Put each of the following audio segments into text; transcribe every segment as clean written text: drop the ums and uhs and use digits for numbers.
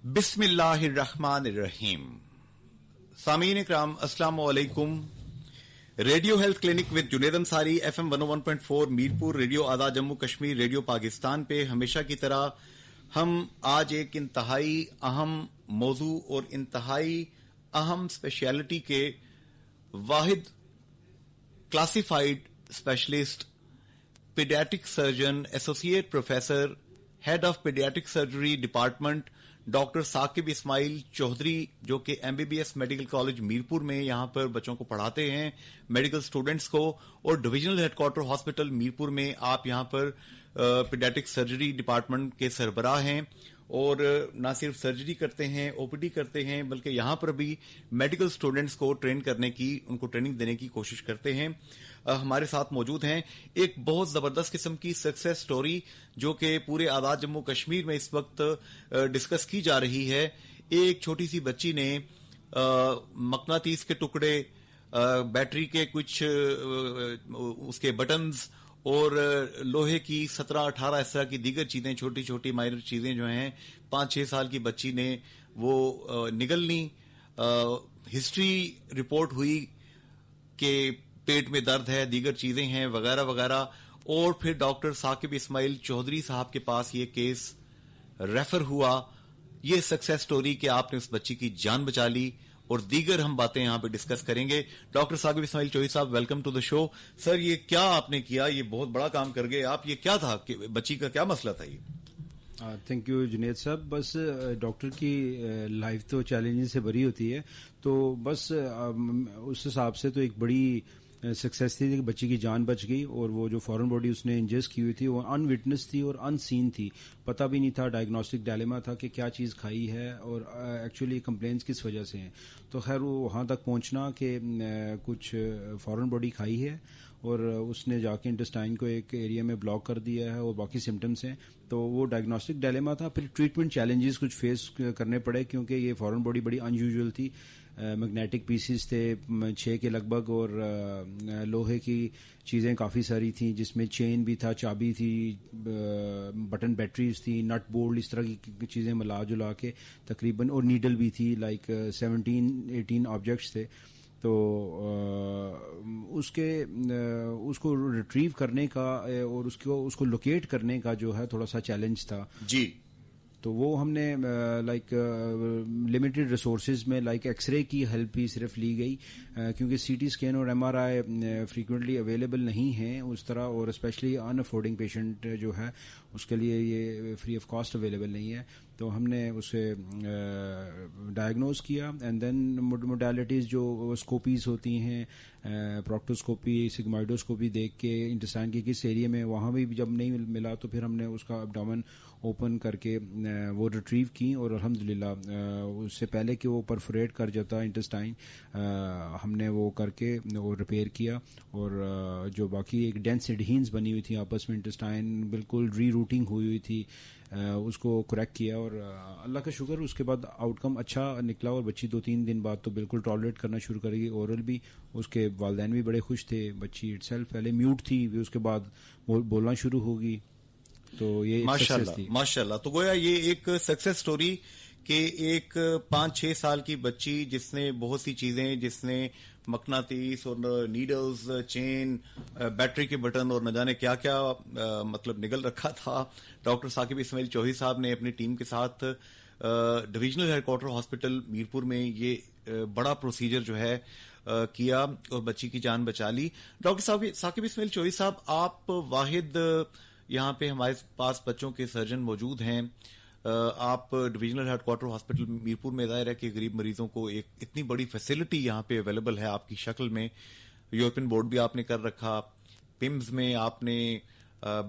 بسم اللہ الرحمن الرحیم. سامعین اکرام السلام علیکم. Radio health clinic with Junaid Ansari FM 101.4 Mirpur, radio Azad Jammu Kashmir, radio Pakistan پہ ہمیشہ کی طرح ہم آج ایک انتہائی اہم موضوع اور انتہائی اہم اسپیشلٹی کے واحد classified specialist, paediatric surgeon, associate professor, head of paediatric surgery department doctor Saqib Ismail Chaudhry, جو کہ MBBS میڈیکل کالج میرپور میں یہاں پر بچوں کو پڑھاتے ہیں, میڈیکل اسٹوڈنٹس کو, اور divisional headquarter hospital Mirpur میں آپ یہاں پر پیڈیاٹرک سرجری ڈپارٹمنٹ کے سربراہ ہیں, اور نہ صرف سرجری کرتے ہیں, OPD کرتے ہیں, بلکہ یہاں پر بھی میڈیکل اسٹوڈنٹس کو ٹرین کرنے کی, ان کو ٹریننگ دینے کی کوشش کرتے ہیں. ہمارے ساتھ موجود ہیں ایک بہت زبردست قسم کی سکسیس سٹوری جو کہ پورے آزاد جموں کشمیر میں اس وقت ڈسکس کی جا رہی ہے. ایک چھوٹی سی بچی نے مقناطیس کے ٹکڑے, بیٹری کے کچھ اس کے بٹنز اور لوہے کی 17-18 اس طرح کی دیگر چیزیں, چھوٹی چھوٹی مائنر چیزیں جو ہیں 5-6 سال کی بچی نے وہ نگل لی. ہسٹری رپورٹ ہوئی کہ پیٹ میں درد ہے, دیگر چیزیں ہیں وغیرہ وغیرہ, اور پھر ڈاکٹر ثاقب اسماعیل چودھری صاحب کے پاس یہ کیس ریفر ہوا. یہ سکسیس سٹوری کہ آپ نے اس بچی کی جان بچا لی, اور دیگر ہم باتیں یہاں پہ ڈسکس کریں گے. ڈاکٹر ثاقب اسماعیل چودھری صاحب, ویلکم ٹو دا شو. سر, یہ کیا آپ نے کیا, یہ بہت بڑا کام کر گئے آپ. یہ کیا تھا کہ بچی کا کیا مسئلہ تھا یہ؟ تھینک یو جنید صاحب. بس ڈاکٹر کی لائف تو چیلنجز سے بھری ہوتی ہے, تو بس اس حساب سے تو ایک بڑی سکسیس تھی کہ بچی کی جان بچ گئی, اور وہ جو فورن باڈی اس نے انجسٹ کی ہوئی تھی وہ ان وٹنس تھی اور ان سین تھی. پتہ بھی نہیں تھا, ڈائگنوسٹک ڈائلیما تھا کہ کیا چیز کھائی ہے اور ایکچولی کمپلینس کس وجہ سے ہیں. تو خیر وہ وہاں تک پہنچنا کہ کچھ فورن باڈی کھائی ہے اور اس نے جا کے انٹسٹائن کو ایک ایریا میں بلاک کر دیا ہے اور باقی سمٹمس ہیں. تو وہ ڈائگنوسٹک ڈائلیما تھا. پھر ٹریٹمنٹ چیلنجز کچھ فیس کرنے پڑے کیونکہ یہ فورن باڈی بڑی ان یوزول تھی. میگنیٹک پیسز تھے 6 کے لگ بھگ, اور لوہے کی چیزیں کافی ساری تھیں جس میں چین بھی تھا, چابی تھی, بٹن بیٹریز تھی, نٹ بولٹ, اس طرح کی چیزیں ملا جلا کے تقریباً, اور نیڈل بھی تھی. لائک 17-18 آبجیکٹس تھے. تو اس کو ریٹریو کرنے کا اور اس کو لوکیٹ کرنے کا جو ہے تھوڑا سا چیلنج تھا. جی. تو وہ ہم نے لائک لمیٹڈ ریسورسز میں لائک ایکس رے کی ہیلپ ہی صرف لی گئی, کیونکہ CT اسکین اور MRI فریکوینٹلی اویلیبل نہیں ہیں اس طرح, اور اسپیشلی ان افورڈنگ پیشنٹ جو ہے اس کے لیے یہ فری آف کاسٹ اویلیبل نہیں ہے. تو ہم نے اسے ڈائگنوز کیا, اینڈ دین موڈیلٹیز جو اسکوپیز ہوتی ہیں, پروکٹوسکوپی, سگمائڈوسکوپی دیکھ کے انٹسٹائن کے کس ایریا میں, وہاں بھی جب نہیں ملا تو پھر ہم نے اس کا ابڈومن اوپن کر کے وہ ریٹریو کی, اور الحمدللہ اس سے پہلے کہ وہ پرفوریٹ کر جاتا انٹسٹائن ہم نے وہ کر کے وہ ریپیئر کیا, اور جو باقی ایک ڈینس ایڈہینز بنی ہوئی تھی آپس میں, انٹسٹائن بالکل ری روٹنگ ہوئی تھی, اس کو کریکٹ کیا, اور اللہ کا شکر اس کے بعد آؤٹ کم اچھا نکلا. اور بچی 2-3 دن بعد تو بالکل ٹالریٹ کرنا شروع کرے گی, اورل بھی. اس کے والدین بھی بڑے خوش تھے. بچی اٹ سیلف پہلے میوٹ تھی, اس کے بعد بولنا شروع ہوگی. تو یہ ماشاءاللہ. تو گویا یہ ایک سکسیس سٹوری کہ ایک 5-6 سال کی بچی جس نے بہت سی چیزیں, جس نے مقناطیس اور نیڈلز, چین, بیٹری کے بٹن اور نہ جانے کیا کیا مطلب نگل رکھا تھا, ڈاکٹر ثاقب اسماعیل چودھری صاحب نے اپنی ٹیم کے ساتھ divisional headquarter hospital Mirpur میں یہ بڑا پروسیجر جو ہے کیا اور بچی کی جان بچا لی. ڈاکٹر ثاقب اسماعیل چودھری صاحب, آپ واحد یہاں پہ ہمارے پاس بچوں کے سرجن موجود ہیں. آپ divisional headquarter hospital Mirpur میں ظاہر ہے کہ غریب مریضوں کو ایک اتنی بڑی فیسلٹی یہاں پہ اویلیبل ہے آپ کی شکل میں. یورپین بورڈ بھی آپ نے کر رکھا, پمز میں آپ نے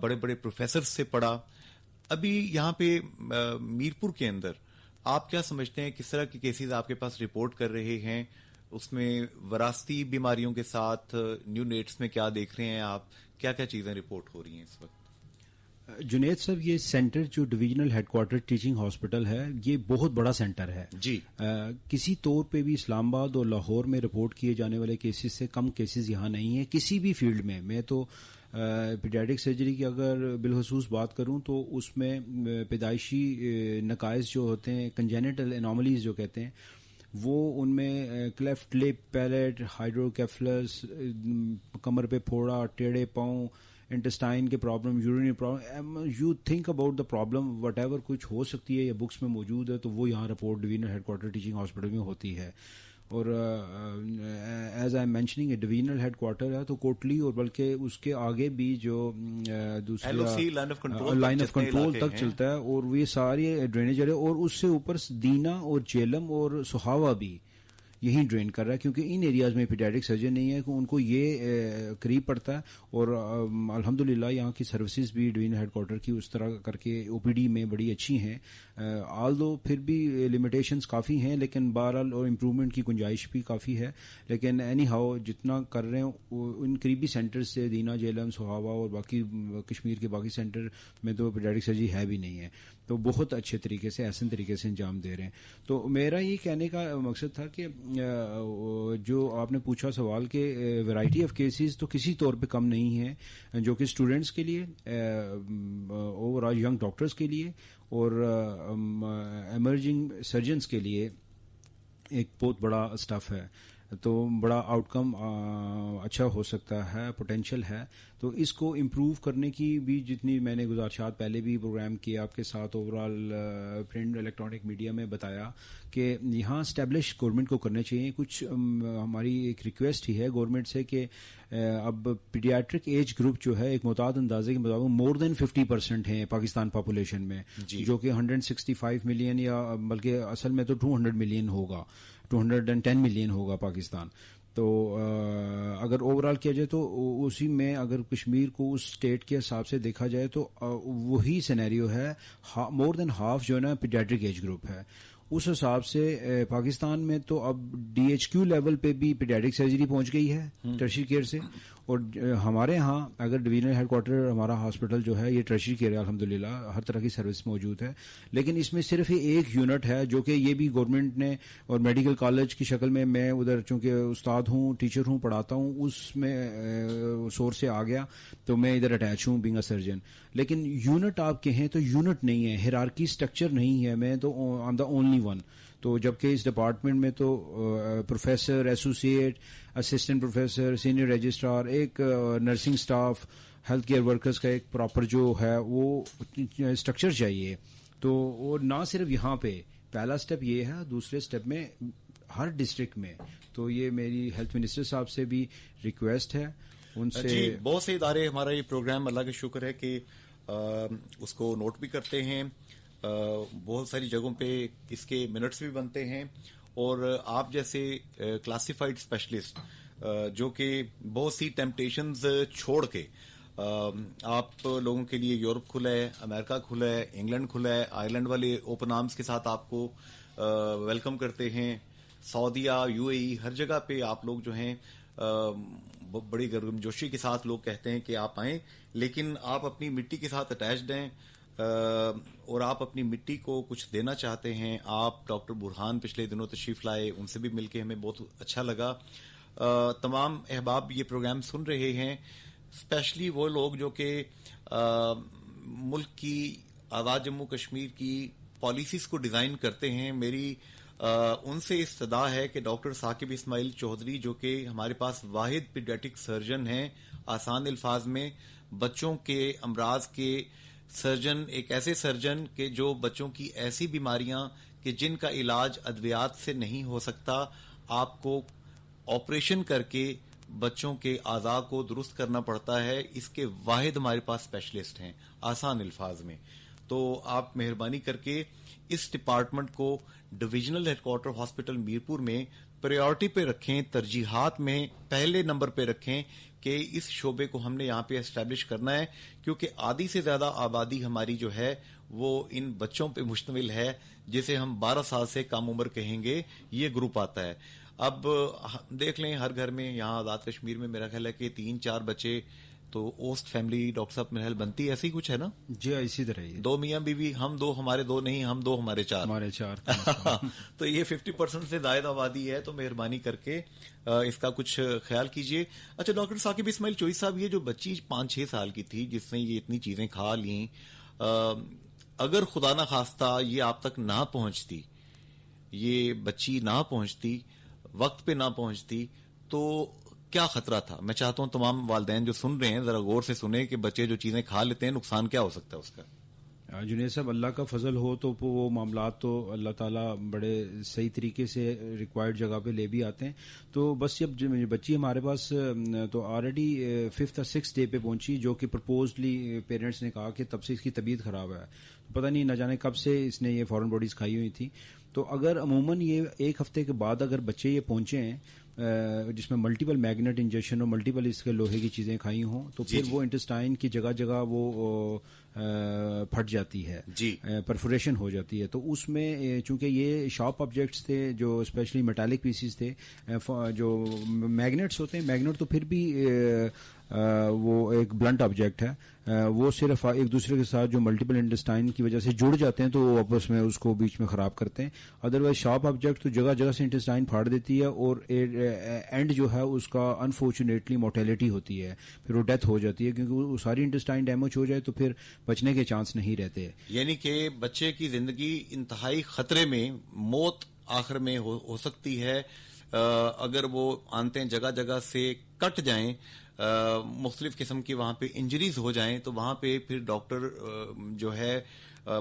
بڑے بڑے پروفیسر سے پڑھا. ابھی یہاں پہ میرپور کے اندر آپ کیا سمجھتے ہیں, کس طرح کے کیسز آپ کے پاس رپورٹ کر رہے ہیں؟ اس میں وراثتی بیماریوں کے ساتھ نیو نیٹس میں کیا دیکھ رہے ہیں آپ, کیا کیا چیزیں رپورٹ ہو رہی ہیں اس وقت؟ جنید صاحب, یہ سینٹر جو divisional headquarter teaching hospital ہے یہ بہت بڑا سینٹر ہے. جی. کسی طور پہ بھی اسلام آباد اور لاہور میں رپورٹ کیے جانے والے کیسز سے کم کیسز یہاں نہیں ہیں کسی بھی فیلڈ میں. میں تو پیڈیاٹرک سرجری کی اگر بالخصوص بات کروں تو اس میں پیدائشی نقائص جو ہوتے ہیں، کنجینٹل انوملیز جو کہتے ہیں، وہ ان میں کلیفٹ لپ، پیلیٹ، ہائیڈروکیفلس، کمر پہ پھوڑا، ٹیڑھے پاؤں، انٹسٹائن کے problem, urinary problem, you think about the problem what ever کچھ ہو سکتی ہے یا بکس میں موجود ہے، تو وہ یہاں report divisional headquarter teaching hospital میں ہوتی ہے. اور as I mentioning divisional headquarter ہے تو کوٹلی اور بلکہ اس کے آگے بھی جو دوسری لائن آف کنٹرول تک چلتا ہے، اور یہ ساری ڈرینیج ایریا، اور اس سے اوپر دینا اور جیلم اور سہاوا بھی یہی ڈرین کر رہا ہے، کیونکہ ان ایریاز میں پیڈیاٹرک سرجن نہیں ہے کہ ان کو یہ قریب پڑتا ہے. اور الحمدللہ یہاں کی سروسز بھی ڈوینل ہیڈ کوارٹر کی اس طرح کر کے او پی ڈی میں بڑی اچھی ہیں، آل دو پھر بھی لمیٹیشنز کافی ہیں، لیکن بہرحال اور امپرومنٹ کی گنجائش بھی کافی ہے. لیکن اینی ہاؤ جتنا کر رہے ہیں ان قریبی سینٹر سے، دینا، جیلم، سہاوا اور باقی کشمیر کے باقی سینٹر میں تو پیڈیاٹرک سرجری ہے بھی نہیں ہے، تو بہت اچھے طریقے سے، احسن طریقے سے انجام دے رہے ہیں. تو میرا یہ کہنے کا مقصد تھا کہ جو آپ نے پوچھا سوال کہ ویرائٹی آف کیسز تو کسی طور پہ کم نہیں ہے، جو کہ اسٹوڈنٹس کے لیے، اوور آل ینگ ڈاکٹرز کے لیے اور ایمرجنگ سرجنز کے لیے ایک بہت بڑا اسٹف ہے. تو بڑا آؤٹ کم اچھا ہو سکتا ہے، پوٹینشیل ہے. تو اس کو امپروو کرنے کی بھی جتنی میں نے گزارشات پہلے بھی پروگرام کیے آپ کے ساتھ، over all print electronic media میں بتایا کہ یہاں اسٹیبلش گورنمنٹ کو کرنے چاہیے. کچھ ہماری ایک ریکویسٹ ہی ہے گورنمنٹ سے کہ اب پیڈیاٹرک ایج گروپ جو ہے ایک معتاد اندازے کے مطابق مور دین 50% ہیں پاکستان پاپولیشن میں، جو کہ 165 ملین یا بلکہ اصل میں تو 200 ملین ہوگا، 210 ملین ہوگا پاکستان. تو اگر اوور آل کیا جائے تو اسی میں اگر کشمیر کو اس اسٹیٹ کے حساب سے دیکھا جائے تو وہی سینیریو ہے، مور دین ہاف جو ہے نا پیڈیاٹرک ایج گروپ ہے. اس حساب سے پاکستان میں تو اب ڈی ایچ کیو لیول پہ بھی پیڈیاٹرک سرجری پہنچ گئی ہے ٹرشری کیئر سے. اور ہمارے ہاں اگر ڈوینل ہیڈ کوارٹر ہمارا ہاسپٹل جو ہے یہ ٹرشری کیئر ہے، الحمدللہ ہر طرح کی سروس موجود ہے، لیکن اس میں صرف یہ ایک یونٹ ہے جو کہ یہ بھی گورنمنٹ نے اور میڈیکل کالج کی شکل میں ادھر چونکہ استاد ہوں، ٹیچر ہوں، پڑھاتا ہوں، اس میں سورس سے آ گیا تو میں ادھر اٹیچ ہوں بینگ اے سرجن. لیکن یونٹ آپ کہیں تو یونٹ نہیں ہے، ہیرارکی سٹرکچر نہیں ہے، میں تو I am the only one. تو جبکہ اس ڈپارٹمنٹ میں تو professor, associate, assistant professor, senior registrar, ایک nursing staff, health care workers کا ایک پراپر جو ہے وہ اسٹرکچر چاہیے. تو اور نہ صرف یہاں پہ، پہلا سٹیپ یہ ہے، دوسرے سٹیپ میں ہر ڈسٹرکٹ میں. تو یہ میری ہیلتھ منسٹر صاحب سے بھی ریکویسٹ ہے ان سے. جی بہت سے ادارے ہمارا یہ پروگرام اللہ کا شکر ہے کہ اس کو نوٹ بھی کرتے ہیں، بہت ساری جگہوں پہ اس کے منٹس بھی بنتے ہیں. اور آپ جیسے کلاسیفائڈ اسپیشلسٹ جو کہ بہت سی ٹیمپٹیشنز چھوڑ کے آپ لوگوں کے لیے یورپ کھلا ہے، امریکہ کھلا ہے، انگلینڈ کھلا ہے، آئرلینڈ والے اوپن آرمز کے ساتھ آپ کو ویلکم کرتے ہیں، سعودیہ، یو اے ای، ہر جگہ پہ آپ لوگ جو ہیں بڑی گرمجوشی کے ساتھ لوگ کہتے ہیں کہ آپ آئیں، لیکن آپ اپنی مٹی کے ساتھ اٹیچڈ ہیں اور آپ اپنی مٹی کو کچھ دینا چاہتے ہیں. آپ ڈاکٹر برہان پچھلے دنوں تشریف لائے، ان سے بھی مل کے ہمیں بہت اچھا لگا. تمام احباب یہ پروگرام سن رہے ہیں، اسپیشلی وہ لوگ جو کہ ملک کی، آزاد جموں کشمیر کی پالیسیز کو ڈیزائن کرتے ہیں. میری ان سے استدعا ہے کہ ڈاکٹر ثاقب اسماعیل چودھری جو کہ ہمارے پاس واحد پیڈیاٹرک سرجن ہیں، آسان الفاظ میں بچوں کے امراض کے سرجن، ایک ایسے سرجن کہ جو بچوں کی ایسی بیماریاں کہ جن کا علاج ادویات سے نہیں ہو سکتا، آپ کو آپریشن کر کے بچوں کے اعضاء کو درست کرنا پڑتا ہے، اس کے واحد ہمارے پاس اسپیشلسٹ ہیں آسان الفاظ میں. تو آپ مہربانی کر کے اس ڈپارٹمنٹ کو divisional headquarter hospital Mirpur میں پریورٹی پہ رکھیں، ترجیحات میں پہلے نمبر پہ رکھیں کہ اس شعبے کو ہم نے یہاں پہ اسٹیبلش کرنا ہے، کیونکہ آدھی سے زیادہ آبادی ہماری جو ہے وہ ان بچوں پہ مشتمل ہے جسے ہم 12 سال سے کم عمر کہیں گے، یہ گروپ آتا ہے. اب دیکھ لیں ہر گھر میں، یہاں آزاد کشمیر میں میرا خیال ہے کہ 3-4 بچے تو اوسٹ فیملی ڈاکٹر صاحب میرے خیال بنتی ہے، ایسی کچھ ہے نا؟ جی اسی طرح ہی 2 میاں بیوی، ہم 2 ہمارے 2 نہیں، ہم 2 ہمارے 4 تو یہ 50% سے زائد آبادی ہے، تو مہربانی کر کے اس کا کچھ خیال کیجیے. اچھا ڈاکٹر ثاقب اسماعیل چوئی صاحب، یہ جو بچی 5-6 سال کی تھی جس نے یہ اتنی چیزیں کھا لیں، اگر خدا نہ خواستہ یہ آپ تک نہ پہنچتی، یہ بچی نہ پہنچتی، وقت پہ نہ پہنچتی، تو کیا خطرہ تھا؟ میں چاہتا ہوں تمام والدین جو سن رہے ہیں ذرا غور سے سنیں کہ بچے جو چیزیں کھا لیتے ہیں نقصان کیا ہو سکتا ہے اس کا. جنید صاحب، اللہ کا فضل ہو تو وہ معاملات تو اللہ تعالیٰ بڑے صحیح طریقے سے ریکوائرڈ جگہ پہ لے بھی آتے ہیں. تو بس جب بچی ہمارے پاس تو آلریڈی 5th اور 6th ڈے پہ پہنچی، جو کہ پرپوزلی پیرنٹس نے کہا کہ تب سے اس کی طبیعت خراب ہے. پتہ نہیں نہ جانے کب سے اس نے یہ فورن باڈیز کھائی ہوئی تھی. تو اگر عموماً یہ 1 ہفتے کے بعد اگر بچے یہ پہنچے ہیں جس میں ملٹیپل میگنیٹ انجیکشن اور ملٹیپل اس کے لوہے کی چیزیں کھائی ہوں، تو پھر وہ انٹسٹائن کی جگہ جگہ وہ پھٹ جاتی ہے، پرفوریشن ہو جاتی ہے. تو اس میں چونکہ یہ شارپ آبجیکٹس تھے جو اسپیشلی میٹالک پیسز تھے، جو میگنیٹس ہوتے ہیں، میگنیٹ تو پھر بھی وہ ایک بلنٹ آبجیکٹ ہے، وہ صرف ایک دوسرے کے ساتھ جو ملٹیپل انٹسٹائن کی وجہ سے جڑ جاتے ہیں تو وہ آپس میں اس کو بیچ میں خراب کرتے ہیں. ادروائز شارپ آبجیکٹ تو جگہ جگہ سے انٹسٹائن پھاڑ دیتی ہے، اور اینڈ جو ہے اس کا انفارچونیٹلی مورٹیلٹی ہوتی ہے، پھر وہ ڈیتھ ہو جاتی ہے، کیونکہ وہ ساری انٹسٹائن ڈیمیج ہو جائے تو پھر بچنے کے چانس نہیں رہتے. یعنی کہ بچے کی زندگی انتہائی خطرے میں، موت آخر میں ہو سکتی ہے اگر وہ آنتیں جگہ جگہ سے کٹ جائیں، مختلف قسم کی وہاں پہ انجریز ہو جائیں، تو وہاں پہ پھر ڈاکٹر جو ہے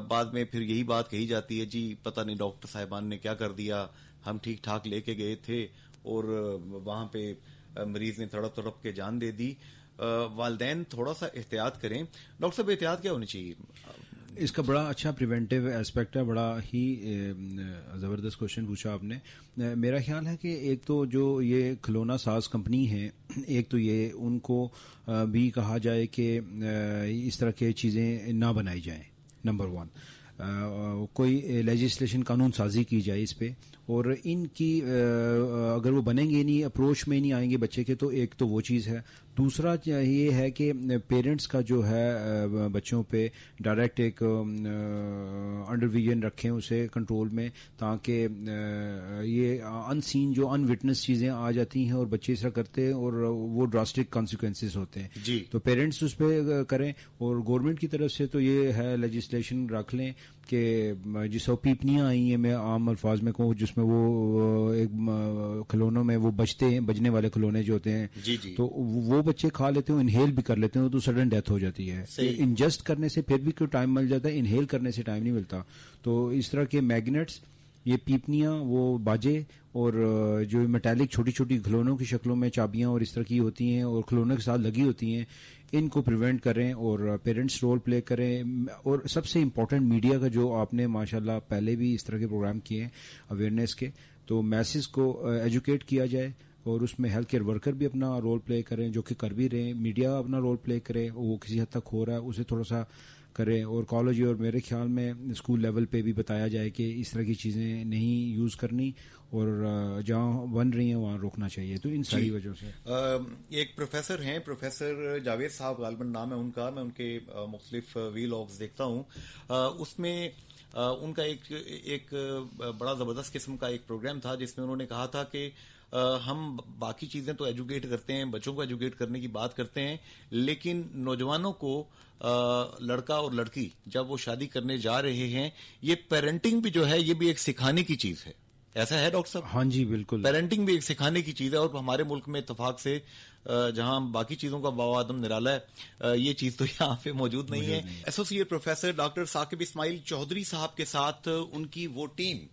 بعد میں پھر یہی بات کہی جاتی ہے، جی پتہ نہیں ڈاکٹر صاحبان نے کیا کر دیا، ہم ٹھیک ٹھاک لے کے گئے تھے اور وہاں پہ مریض نے تڑپ تڑپ کے جان دے دی. والدین تھوڑا سا احتیاط کریں. ڈاکٹر صاحب احتیاط کیا ہونی چاہیے؟ اس کا بڑا اچھا پریونٹیو ایسپیکٹ ہے، بڑا ہی زبردست کوشچن پوچھا آپ نے. میرا خیال ہے کہ ایک تو جو یہ کھلونا ساز کمپنی ہے، ایک تو یہ ان کو بھی کہا جائے کہ اس طرح کی چیزیں نہ بنائی جائیں. نمبر 1، کوئی لیجسلیشن قانون سازی کی جائے اس پہ، اور ان کی اگر وہ بنیں گے نہیں، اپروچ میں نہیں آئیں گے بچے کے، تو ایک تو وہ چیز ہے. دوسرا یہ ہے کہ پیرنٹس کا جو ہے بچوں پہ ڈائریکٹ ایک انڈر ویژن رکھیں اسے کنٹرول میں، تاکہ یہ ان سین جو ان وٹنس چیزیں آ جاتی ہیں اور بچے اس طرح کرتے ہیں اور وہ ڈراسٹک کانسیکوینسز ہوتے ہیں. تو پیرنٹس اس پہ کریں، اور گورنمنٹ کی طرف سے تو یہ ہے لیجسلیشن رکھ لیں کہ جس کو پیپنیاں آئی ہیں، میں عام الفاظ میں کہوں، جس میں وہ ایک کھلونوں میں وہ بجتے ہیں، بجنے والے کھلونے جو ہوتے ہیں، تو وہ بچے کھا لیتے ہیں، انہیل بھی کر لیتے ہیں تو سڈن ڈیتھ ہو جاتی ہے. انجسٹ کرنے سے پھر بھی کوئی ٹائم مل جاتا ہے، انہیل کرنے سے ٹائم نہیں ملتا. تو اس طرح کے میگنیٹس، یہ پیپنیاں، وہ باجے، اور جو میٹالک چھوٹی چھوٹی کھلونوں کی شکلوں میں چابیاں اور اس طرح کی ہوتی ہیں اور کھلونوں کے ساتھ لگی ہوتی ہیں، ان کو پریونٹ کریں اور پیرنٹس رول پلے کریں. اور سب سے امپورٹنٹ میڈیا کا، جو آپ نے ماشاءاللہ پہلے بھی اس طرح کے پروگرام کیے ہیں اویئرنیس کے، تو میسز کو ایجوکیٹ کیا جائے، اور اس میں ہیلتھ کیئر ورکر بھی اپنا رول پلے کریں، جو کہ کر بھی رہے ہیں. میڈیا اپنا رول پلے کرے، وہ کسی حد تک ہو رہا ہے اسے تھوڑا سا کریں، اور کالج اور میرے خیال میں اسکول لیول پہ بھی بتایا جائے کہ اس طرح کی چیزیں نہیں یوز کرنی، اور جہاں بن رہی ہیں وہاں روکنا چاہیے. تو ان ساری وجہ سے ایک پروفیسر ہیں، پروفیسر جاوید صاحب غالباً نام ہے ان کا، میں ان کے مختلف ویلاگز دیکھتا ہوں، اس میں ان کا ایک بڑا زبردست قسم کا ایک پروگرام تھا جس میں انہوں نے کہا تھا کہ ہم باقی چیزیں تو ایجوکیٹ کرتے ہیں، بچوں کو ایجوکیٹ کرنے کی بات کرتے ہیں، لیکن نوجوانوں کو، لڑکا اور لڑکی جب وہ شادی کرنے جا رہے ہیں، یہ پیرنٹنگ بھی جو ہے یہ بھی ایک سکھانے کی چیز ہے. ایسا ہے ڈاکٹر صاحب؟ ہاں جی بالکل، پیرنٹنگ بھی ایک سکھانے کی چیز ہے، اور ہمارے ملک میں اتفاق سے جہاں باقی چیزوں کا بوادم نرالا ہے، یہ چیز تو یہاں پہ موجود نہیں ہے. Associate professor doctor Saqib Ismail Chaudhry صاحب کے ساتھ ان کی وہ ٹیم،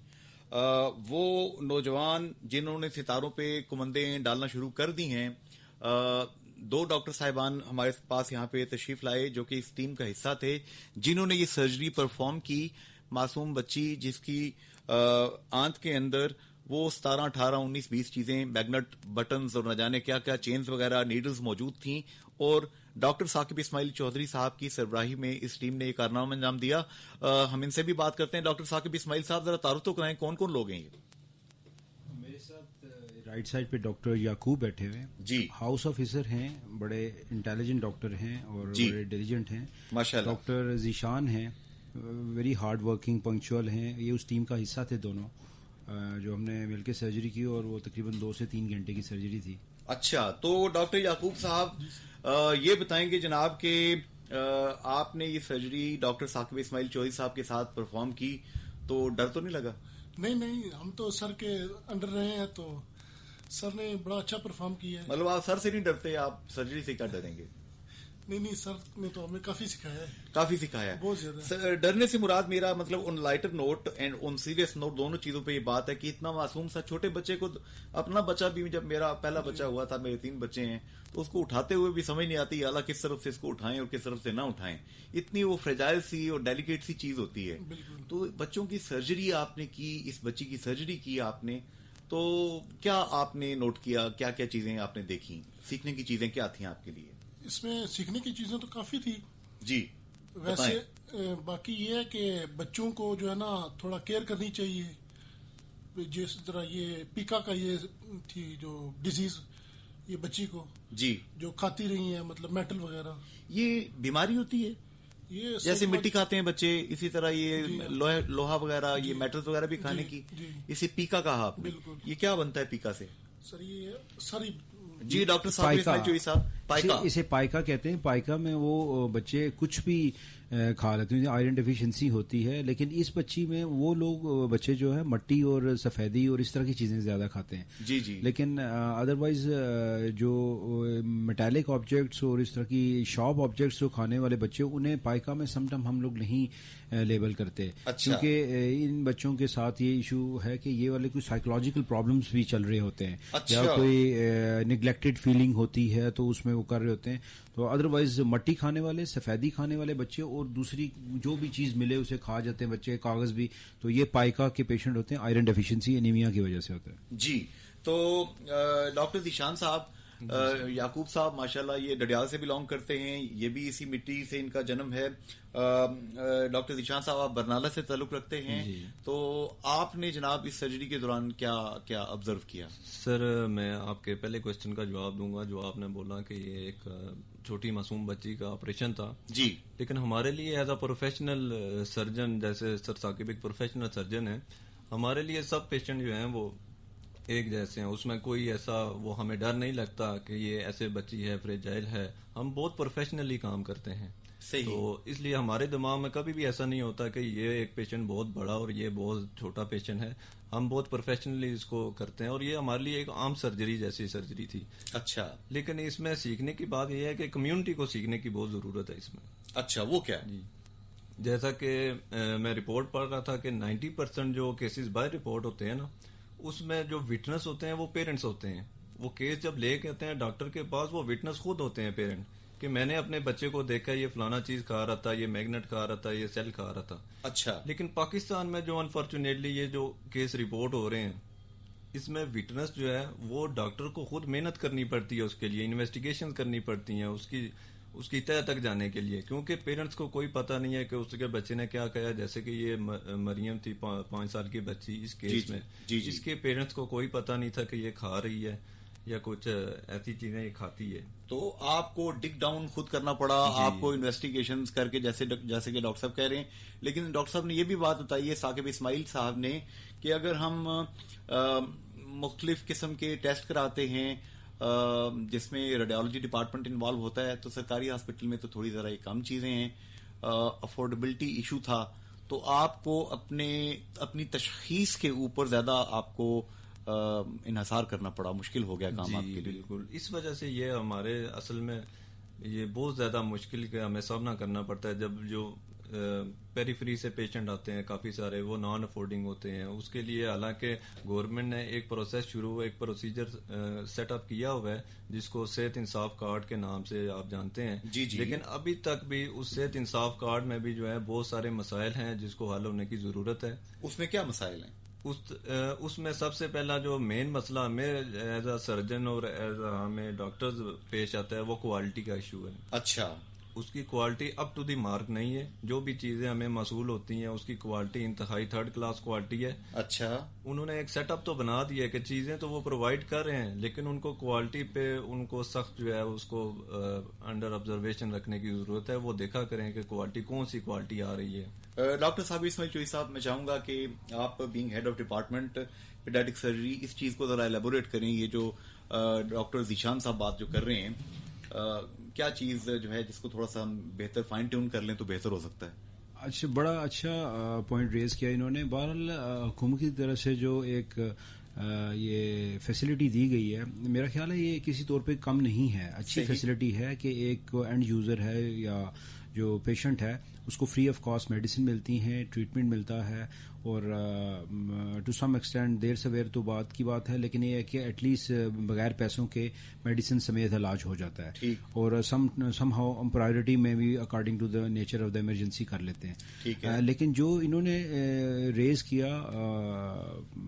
وہ نوجوان جنہوں نے ستاروں پہ کمندیں ڈالنا شروع کر دی ہیں، 2 ڈاکٹر صاحبان ہمارے پاس یہاں پہ تشریف لائے جو کہ اس ٹیم کا حصہ تھے، جنہوں نے یہ سرجری پرفارم کی. معصوم بچی جس کی آنت کے اندر وہ 17, 18, 19, 20 چیزیں، میگنٹ بٹنز اور نہ جانے کیا کیا چینز وغیرہ، نیڈلز موجود تھیں، اور ڈاکٹر ثاقب اسماعیل چودھری صاحب کی سربراہی میں اس ٹیم نے یہ کارنامہ انجام دیا. ہم ان سے بھی بات کرتے ہیں. ڈاکٹر ثاقب اسماعیل صاحب ذرا تعارف تو کرائیں، کون کون لوگ ہیں یہ؟ میرے ساتھ رائٹ سائڈ پہ ڈاکٹر یعقوب بیٹھے ہوئے جی ہاؤس آفیسر ہیں, بڑے انٹیلیجنٹ ڈاکٹر ہیں اور بڑے ڈیلیجنٹ ہیں. ماشاءاللہ. ڈاکٹر ذیشان ہیں, ویری ہارڈ ورکنگ, پنکچوئل ہیں. یہ اس ٹیم کا حصہ تھے دونوں جو ہم نے مل کے سرجری کی, اور وہ تقریباً 2 سے 3 گھنٹے کی سرجری تھی. اچھا, تو ڈاکٹر یعقوب صاحب یہ بتائیں گے جناب کہ آپ نے یہ سرجری ڈاکٹر ثاقب اسماعیل چوہدری صاحب کے ساتھ پرفارم کی تو ڈر تو نہیں لگا؟ نہیں, ہم تو سر کے انڈر رہے ہیں تو سر نے بڑا اچھا پرفارم کیا ہے. مطلب آپ سر سے نہیں ڈرتے, آپ سرجری سے کیا ڈریں گے؟ نہیں, سر نے تو ہمیں کافی سکھایا ہے. کافی سکھایا ہے بہت زیادہ. ڈرنے سے مراد میرا مطلب in lighter note and in serious note دونوں چیزوں پہ یہ بات ہے کہ اتنا معصوم سا چھوٹے بچے کو, اپنا بچہ بھی, جب میرا پہلا بچہ ہوا تھا, میرے 3 بچے ہیں, تو اس کو اٹھاتے ہوئے بھی سمجھ نہیں آتی اعلیٰ کس طرف سے اس کو اٹھائیں اور کس طرف سے نہ اٹھائیں. اتنی وہ فریجائل سی اور ڈیلیکیٹ سی چیز ہوتی ہے. تو بچوں کی سرجری آپ نے کی, اس بچی کی سرجری کی آپ نے, تو کیا آپ نے نوٹ کیا, کیا کیا چیزیں آپ نے دیکھی, سیکھنے کی چیزیں کیا تھیں آپ کے لیے؟ اس میں سیکھنے کی چیزیں تو کافی تھی جی. ویسے باقی یہ ہے کہ بچوں کو جو ہے نا تھوڑا کیئر کرنی چاہیے. جس طرح یہ پیکا کا یہ تھی جو ڈیزیز, یہ بچی کو جی جو کھاتی رہی ہیں, مطلب میٹل وغیرہ, یہ بیماری ہوتی ہے یہ جیسے مٹی کھاتے ہیں بچے, اسی طرح یہ لوہا وغیرہ, یہ میٹل وغیرہ بھی کھانے کی, اسے پیکا کہا آپ نے. یہ کیا بنتا ہے پیکا سے؟ سر یہ ساری جی ڈاکٹر صاحب پائکا, اسے پائکا کہتے ہیں. پائکا میں وہ بچے کچھ بھی کھا لیتے ہیں, آئرن ڈیفیشنسی ہوتی ہے, لیکن اس بچی میں وہ لوگ بچے جو ہے مٹی اور سفیدی اور اس طرح کی چیزیں زیادہ کھاتے ہیں. جی جی. لیکن ادروائز جو میٹالک آبجیکٹس اور اس طرح کی شارپ آبجیکٹس جو کھانے والے بچے, انہیں پائکا میں سم ٹائم ہم لوگ نہیں لیبل کرتے. کیونکہ ان بچوں کے ساتھ یہ ایشو ہے کہ یہ والے کوئی سائیکولوجیکل پرابلمس بھی چل رہے ہوتے ہیں, یا کوئی نیگلیکٹڈ فیلنگ ہوتی ہے تو اس میں وہ کر رہے ہوتے ہیں. تو ادروائز مٹی کھانے والے, سفیدی کھانے والے بچے اور دوسری جو بھی چیز ملے اسے کھا جاتے ہیں بچے, کاغذ بھی, تو یہ پائکا کے پیشنٹ ہوتے ہیں. آئرن ڈیفیشنسی انیمیا کی وجہ سے ہوتا ہے. جی. تو ڈاکٹر ذیشان صاحب, یعقوب صاحب ماشاءاللہ یہ ڈڈیال سے بلانگ کرتے ہیں, یہ بھی اسی مٹی سے ان کا جنم ہے. ڈاکٹر ذیشان صاحب آپ برنالہ سے تعلق رکھتے ہیں, تو آپ نے جناب اس سرجری کے دوران کیا کیا آبزرو کیا؟ سر میں آپ کے پہلے کوشچن کا جواب دوں گا جو آپ نے بولا کہ یہ ایک چھوٹی معصوم بچی کا آپریشن تھا. جی. لیکن ہمارے لیے ایز اے پروفیشنل سرجن, جیسے سر ثاقب ایک پروفیشنل سرجن ہے, ہمارے لیے سب پیشنٹ جو ہیں وہ ایک جیسے ہیں. اس میں کوئی ایسا وہ ہمیں ڈر نہیں لگتا کہ یہ ایسے بچی ہے, فریجائل ہے. ہم بہت پروفیشنلی کام کرتے ہیں. تو اس لیے ہمارے دماغ میں کبھی بھی ایسا نہیں ہوتا کہ یہ ایک پیشنٹ بہت بڑا اور یہ بہت چھوٹا پیشنٹ ہے. ہم بہت پروفیشنلی اس کو کرتے ہیں, اور یہ ہمارے لیے ایک عام سرجری جیسی سرجری تھی. اچھا. لیکن اس میں سیکھنے کی بات یہ ہے کہ کمیونٹی کو سیکھنے کی بہت ضرورت ہے اس میں. اچھا, وہ کیا؟ جی, جیسا کہ میں رپورٹ پڑھ رہا تھا کہ 90% جو کیسز بائی رپورٹ ہوتے ہیں نا, اس میں جو وٹنس ہوتے ہیں وہ پیرنٹس ہوتے ہیں. وہ کیس جب لے کے آتے ہیں ڈاکٹر کے پاس, وہ وٹنس خود ہوتے ہیں پیرنٹ, کہ میں نے اپنے بچے کو دیکھا یہ فلانا چیز کھا رہا تھا, یہ میگنیٹ کھا رہا تھا, یہ سیل کھا رہا تھا. اچھا. لیکن پاکستان میں جو انفارچونیٹلی یہ جو کیس رپورٹ ہو رہے ہیں, اس میں وٹنس جو ہے وہ ڈاکٹر کو خود محنت کرنی پڑتی ہے, اس کے لیے انویسٹیگیشن کرنی پڑتی ہیں اس کی تہ تک جانے کے لیے, کیونکہ پیرنٹس کو کوئی پتہ نہیں ہے کہ اس کے بچے نے کیا کہا. جیسے کہ یہ مریم تھی 5 سال کی بچی اس کیس میں, اس کے پیرنٹس کو کوئی پتہ نہیں تھا کہ یہ کھا رہی ہے یا کچھ ایسی چیزیں یہ کھاتی ہے. تو آپ کو ڈگ ڈاؤن خود کرنا پڑا, آپ کو انویسٹیگیشن کر کے, جیسے کہ ڈاکٹر صاحب کہہ رہے ہیں. لیکن ڈاکٹر صاحب نے یہ بھی بات بتائی ہے, ثاقب اسماعیل صاحب نے, کہ اگر ہم مختلف قسم کے ٹیسٹ کراتے ہیں جس میں ریڈیالوجی ڈپارٹمنٹ انوالو ہوتا ہے, تو سرکاری ہاسپٹل میں تو تھوڑی ذرا کم چیزیں ہیں, افورڈیبلٹی ایشو تھا, تو آپ کو اپنی تشخیص کے اوپر زیادہ آپ کو انحصار کرنا پڑا, مشکل ہو گیا کام آپ کے لیے. بالکل, اس وجہ سے یہ ہمارے اصل میں یہ بہت زیادہ مشکل کا ہمیں سامنا کرنا پڑتا ہے. جب جو پیریفری سے پیشنٹ آتے ہیں کافی سارے, وہ نان افورڈنگ ہوتے ہیں. اس کے لیے حالانکہ گورنمنٹ نے ایک پروسیس شروع, ایک پروسیجر سیٹ اپ کیا ہوا ہے جس کو صحت انصاف کارڈ کے نام سے آپ جانتے ہیں. جی جی. لیکن ابھی تک بھی اس صحت انصاف کارڈ میں بھی جو ہے بہت سارے مسائل ہیں جس کو حل ہونے کی ضرورت ہے. اس میں کیا مسائل ہیں؟ اس میں سب سے پہلا جو مین مسئلہ ہمیں ایز اے سرجن اور ایز اے ہمیں ڈاکٹرز پیش آتا ہے وہ کوالٹی کا ایشو ہے. اچھا. اس کی quality up to the mark نہیں ہے. جو بھی چیزیں ہمیں موصول ہوتی ہیں اس کی کوالٹی انتہائی تھرڈ کلاس کوالٹی ہے. اچھا, انہوں نے ایک سیٹ اپ تو بنا دیا ہے کہ چیزیں تو وہ پرووائڈ کر رہے ہیں, لیکن ان کو کوالٹی پہ ان کو سخت جو ہے اس کو انڈر آبزرویشن رکھنے کی ضرورت ہے. وہ دیکھا کریں کہ کوالٹی کون سی کوالٹی آ رہی ہے. ڈاکٹر صاحب اسماعیل چوئی صاحب, میں چاہوں گا کہ آپ being head of department paediatric surgery اس چیز کو ذرا ایلیبوریٹ کریں. یہ جو ڈاکٹر ذیشان صاحب بات جو کر رہے ہیں, کیا چیز جو ہے جس کو تھوڑا سا ہم بہتر فائن ٹیون کر لیں تو بہتر ہو سکتا ہے؟ اچھا, بڑا اچھا پوائنٹ ریز کیا انہوں نے. بہرحال حکومت کی طرف سے جو ایک یہ فیسلٹی دی گئی ہے, میرا خیال ہے یہ کسی طور پہ کم نہیں ہے, اچھی فیسلٹی ہے کہ ایک اینڈ یوزر ہے یا جو پیشنٹ ہے اس کو فری آف کاسٹ میڈیسن ملتی ہیں, ٹریٹمنٹ ملتا ہے, اور ٹو سم ایکسٹینٹ دیر سویر تو بات کی بات ہے, لیکن یہ ہے کہ ایٹ لیسٹ بغیر پیسوں کے میڈیسن سمیت علاج ہو جاتا ہے, اور سم ہاؤ ہم پرائرٹی میں بھی according to the nature of the emergency کر لیتے ہیں. لیکن جو انہوں نے ریز کیا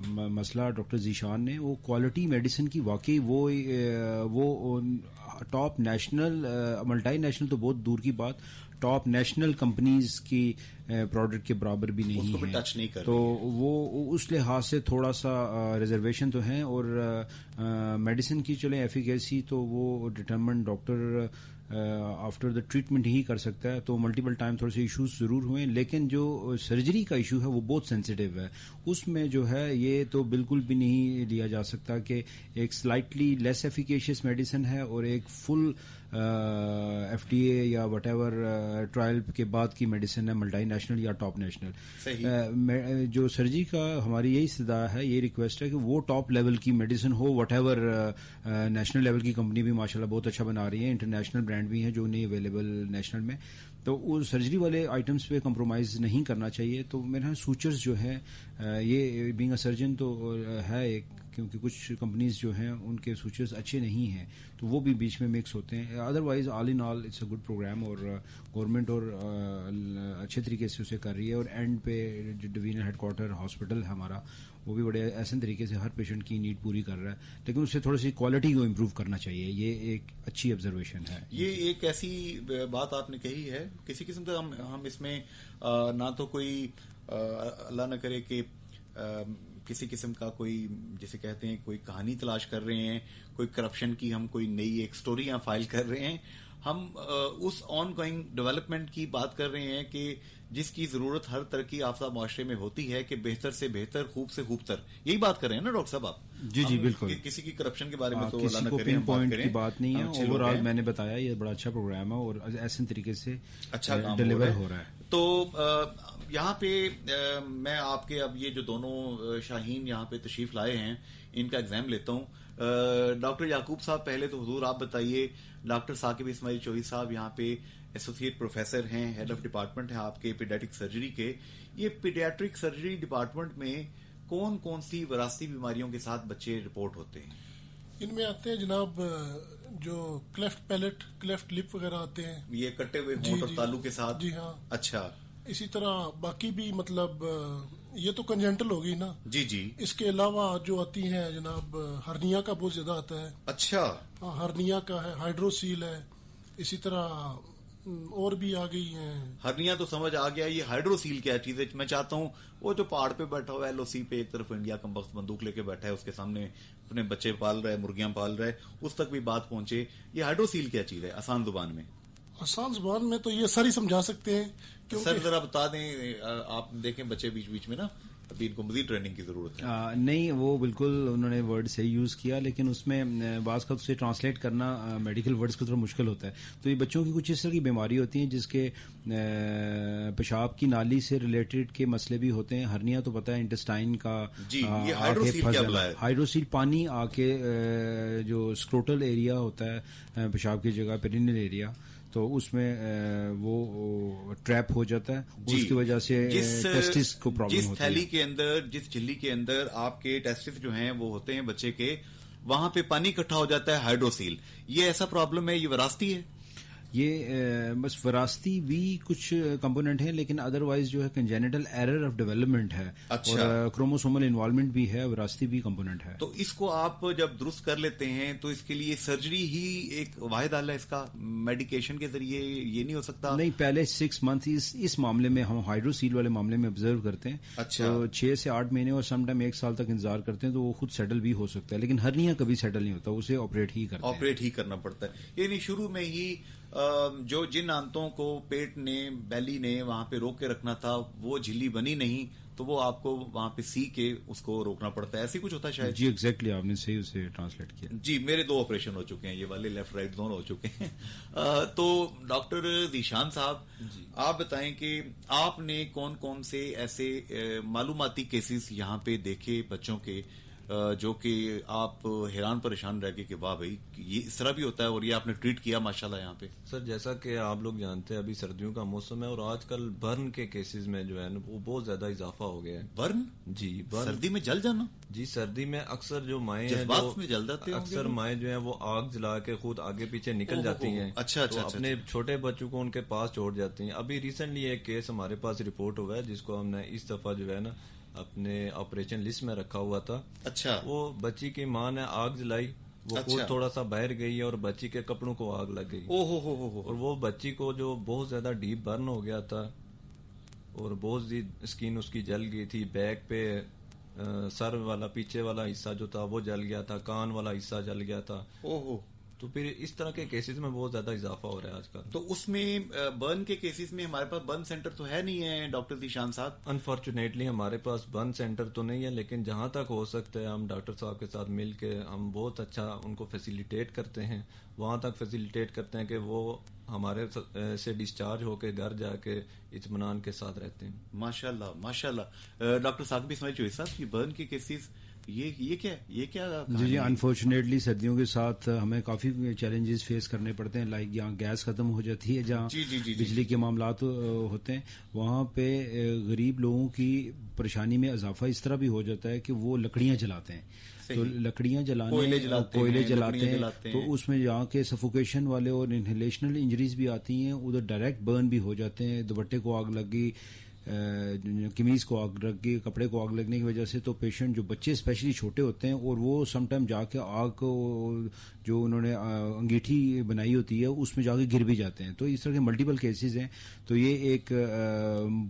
مسئلہ ڈاکٹر ذیشان نے, وہ کوالٹی میڈیسن کی واقعی وہ ٹاپ نیشنل ملٹی نیشنل تو بہت دور کی بات, ٹاپ نیشنل کمپنیز کی پروڈکٹ کے برابر بھی نہیں ہے. تو وہ اس لحاظ سے تھوڑا سا ریزرویشن تو ہیں, اور میڈیسن کی چلیں ایفیکیسی تو وہ determent doctor after the treatment ہی کر سکتا ہے. تو ملٹیپل ٹائم تھوڑے سے ایشوز ضرور ہوئے, لیکن جو سرجری کا ایشو ہے وہ بہت سینسیٹیو ہے. اس میں جو ہے یہ تو بالکل بھی نہیں لیا جا سکتا کہ ایک سلائٹلی لیس ایفیکیشیس میڈیسن ہے اور ایک فل ایف ڈی اے یا وٹ ایور ٹرائل کے بعد کی میڈیسن ہے ملٹی نیشنل یا ٹاپ نیشنل. جو سرجری کا ہماری یہی استدعا ہے, یہ ریکویسٹ ہے کہ وہ ٹاپ لیول کی medicine who, what ever national level کی کمپنی بھی ماشاءاللہ بہت اچھا بنا رہی ہے, انٹرنیشنل برانڈ بھی ہیں جو نہیں اویلیبل نیشنل میں, تو وہ سرجری والے آئٹمس پہ کمپرومائز نہیں کرنا چاہیے. تو میرا سوچرز جو ہیں یہ بینگ اے سرجن تو ہے ایک, کیونکہ کچھ کمپنیز جو ہیں ان کے سوچرز اچھے نہیں ہیں تو وہ بھی بیچ میں مکس ہوتے ہیں. Otherwise all in all it's a good programme, اور گورنمنٹ اور اچھے طریقے سے اسے کر رہی ہے. اور اینڈ پہ جو ڈویژنل ہیڈ کوارٹر ہاسپٹل ہے ہمارا, وہ بھی بڑے احسن طریقے سے ہر پیشنٹ کی نیڈ پوری کر رہا ہے, لیکن اس سے تھوڑی سی کوالٹی کو امپروو کرنا چاہیے. یہ ایک اچھی آبزرویشن ہے. یہ ایک ایسی بات آپ نے کہی ہے, کسی قسم کا ہم اس میں نہ تو کوئی اللہ نہ کرے کہ کسی قسم کا کوئی جسے کہتے ہیں کوئی کہانی تلاش کر رہے ہیں, کوئی کرپشن کی ہم کوئی نئی ایک سٹوری یہاں فائل کر رہے ہیں. ہم اس آن گوئنگ ڈیولپمنٹ کی بات کر رہے ہیں کہ جس کی ضرورت ہر ترقی یافتہ معاشرے میں ہوتی ہے کہ بہتر سے بہتر, خوب سے خوب تر. یہی بات کر رہے ہیں نا ڈاکٹر صاحب آپ؟ جی بالکل. کسی کی کرپشن کے بارے میں تو کسی کو پن پوائنٹ کی بات نہیں ہے. اوور آل میں نے بتایا یہ بڑا اچھا پروگرام ہے اور ایسے طریقے سے اچھا ڈیلیور ہو رہا ہے. تو یہاں پہ میں آپ کے اب یہ جو دونوں شاہین یہاں پہ تشریف لائے ہیں ان کا ایگزام لیتا ہوں. ڈاکٹر یعقوب صاحب, پہلے تو حضور آپ بتائیے, ڈاکٹر ثاقب اسماعیل چوئی صاحب یہاں پہ ایسوسیٹ پروفیسر ہیں, ہیڈ آف ڈپارٹمنٹ ہیں آپ کے پیڈیاٹرک سرجری کے. یہ پیڈیاٹرک سرجری ڈپارٹمنٹ میں کون کون سی وراثتی بیماریوں کے ساتھ بچے رپورٹ ہوتے ہیں؟ ان میں آتے ہیں جناب جو کلیفٹ پیلٹ, کلیفٹ لپ وغیرہ آتے ہیں, یہ کٹے ہوئے ہونٹ اور تالو کے ساتھ. جی ہاں. اچھا. اسی طرح باقی بھی مطلب یہ تو کنجنٹل ہوگی نا. جی. اس کے علاوہ جو آتی ہیں جناب ہرنیا کا بہت زیادہ آتا ہے. اچھا. ہاں, ہرنیا کا ہے, ہائیڈروسیل ہے, اسی طرح اور بھی آ گئی ہیں. ہرنیا تو سمجھ آ گیا, یہ ہائیڈروسیل کیا چیز ہے؟ میں چاہتا ہوں وہ جو پہاڑ پہ بیٹھا ہوا ہے ایل او سی پہ, ایک طرف انڈیا کا وقت بندوق لے کے بیٹھا ہے, اس کے سامنے اپنے بچے پال رہا ہے, مرغیاں پال رہا ہے, اس تک بھی بات پہنچے. یہ ہائیڈروسیل کیا چیز ہے آسان زبان میں؟ آسان زبان میں تو یہ سر ہی سمجھا سکتے ہیں. سر ذرا بتا دیں, آپ دیکھیں بچے بیچ بیچ میں نا, ابھی ان کو مزید ٹریننگ کی ضرورت ہے. نہیں, وہ بالکل انہوں نے ورڈ صحیح یوز کیا, لیکن اس میں بعض کا اسے ٹرانسلیٹ کرنا میڈیکل ورڈز کو تھوڑا مشکل ہوتا ہے. تو یہ بچوں کی کچھ اس طرح کی بیماری ہوتی ہیں جس کے پیشاب کی نالی سے ریلیٹڈ کے مسئلے بھی ہوتے ہیں. ہرنیا تو پتہ ہے انٹسٹائن کا. جی, یہ ہائیڈروسیل کیا بلا ہے؟ ہائیڈروسیل پانی آ کے جو اسکروٹل ایریا ہوتا ہے پیشاب کی جگہ, پیرینل ایریا, تو اس میں وہ ٹریپ ہو جاتا ہے. اس کی وجہ سے ٹیسٹس کو پرابلم ہوتی ہے. جس تھیلی کے اندر, جس جھلی کے اندر آپ کے ٹیسٹس جو ہیں وہ ہوتے ہیں بچے کے, وہاں پہ پانی اکٹھا ہو جاتا ہے ہائیڈروسیل. یہ ایسا پرابلم ہے, یہ وراثتی ہے؟ یہ بس وراثتی بھی کچھ کمپوننٹ ہیں، لیکن ادروائز جو ہے کنجینیٹل ایرر آف ڈیولپمنٹ ہے، اور کروموسومل انوالومنٹ بھی ہے، وراثتی بھی کمپوننٹ ہے. تو اس کو آپ جب درست کر لیتے ہیں تو اس کے لیے سرجری ہی ایک واحد حل ہے اس کا؟ میڈیکیشن کے ذریعے یہ نہیں ہو سکتا؟ نہیں، پہلے 6 منتھ اس معاملے میں ہم ہائیڈروسیل والے معاملے میں آبزرو کرتے ہیں. اچھا. تو 6 سے 8 مہینے اور سم ٹائم 1 سال تک انتظار کرتے ہیں، تو وہ خود سیٹل بھی ہو سکتا ہے، لیکن ہرنیا کبھی سیٹل نہیں ہوتا، اسے آپریٹ ہی کرنا پڑتا ہے. یعنی شروع میں ہی جو جن آنتوں کو پیٹ نے، بیلی نے وہاں پہ روک کے رکھنا تھا وہ جھلی بنی نہیں، تو وہ آپ کو وہاں پہ سی کے اس کو روکنا پڑتا ہے. ایسے کچھ ہوتا ہے شاید؟ جی ایگزیکٹلی، آپ نے صحیح اسے ٹرانسلیٹ کیا. جی میرے 2 آپریشن ہو چکے ہیں، یہ والے لیفٹ رائٹ دونوں ہو چکے ہیں. تو ڈاکٹر ذیشان صاحب، آپ بتائیں کہ آپ نے کون کون سے ایسے معلوماتی کیسز یہاں پہ دیکھے بچوں کے جو کہ آپ حیران پریشان رہ گئے کہ واہ بھائی یہ اس طرح بھی ہوتا ہے، اور یہ آپ نے ٹریٹ کیا ماشاءاللہ یہاں پہ؟ سر جیسا کہ آپ لوگ جانتے ہیں ابھی سردیوں کا موسم ہے، اور آج کل برن کے کیسز میں جو ہے نا وہ بہت زیادہ اضافہ ہو گیا ہے. برن؟ جی برن. سردی میں جل جانا؟ جی سردی میں اکثر جو مائیں ہیں اکثر مائیں جو ہیں وہ آگ جلا کے خود آگے پیچھے نکل جاتی ہیں. اچھا. تو اپنے چھوٹے بچوں کو ان کے پاس چھوڑ جاتی ہیں. ابھی ریسنٹلی ایک کیس ہمارے پاس رپورٹ ہوا ہے جس کو ہم نے اس دفعہ جو ہے نا اپنے آپریشن لسٹ میں رکھا ہوا تھا. اچھا. وہ بچی کی ماں نے آگ جلائی، وہ خود تھوڑا سا باہر گئی اور بچی کے کپڑوں کو آگ لگ گئی. اور وہ بچی کو جو بہت زیادہ ڈیپ برن ہو گیا تھا اور بہت زیادہ اسکن اس کی جل گئی تھی. بیک پہ سر والا پیچھے والا حصہ جو تھا وہ جل گیا تھا، کان والا حصہ جل گیا تھا. تو پھر اس طرح کے کیسز میں بہت زیادہ اضافہ ہو رہا ہے آج کل. تو اس میں برن کے کیسز میں ہمارے پاس برن سینٹر تو ہے نہیں ہے ڈاکٹر ذیشان صاحب؟ انفارچونیٹلی ہمارے پاس برن سینٹر تو نہیں ہے، لیکن جہاں تک ہو سکتا ہے ہم ڈاکٹر صاحب کے ساتھ مل کے ہم بہت اچھا ان کو فیسیلیٹیٹ کرتے ہیں. وہاں تک فیسیلیٹیٹ کرتے ہیں کہ وہ ہمارے سے ڈسچارج ہو کے گھر جا کے اطمینان کے ساتھ رہتے ہیں. ماشاءاللہ ماشاءاللہ. ڈاکٹر ثاقب اسماعیل چوہدری صاحب کی برن کے کیسز یہ کیا جی انفارچونیٹلی سردیوں کے ساتھ ہمیں کافی چیلنجز فیس کرنے پڑتے ہیں. لائک جہاں گیس ختم ہو جاتی ہے، جہاں بجلی کے معاملات ہوتے ہیں، وہاں پہ غریب لوگوں کی پریشانی میں اضافہ اس طرح بھی ہو جاتا ہے کہ وہ لکڑیاں جلاتے ہیں. تو لکڑیاں کوئلے جلاتے ہیں تو اس میں جہاں کے سفوکیشن والے اور انہیلیشنل انجریز بھی آتی ہیں، ادھر ڈائریکٹ برن بھی ہو جاتے ہیں. دوپٹے کو آگ لگ گئی، قمیض کو آگ لگ گئی، کپڑے کو آگ لگنے کی وجہ سے تو پیشنٹ جو بچے اسپیشلی چھوٹے ہوتے ہیں اور وہ سم ٹائم جا کے آگ کو جو انہوں نے انگیٹھی بنائی ہوتی ہے اس میں جا کے گر بھی جاتے ہیں. تو اس طرح کے ملٹیپل کیسز ہیں. تو یہ ایک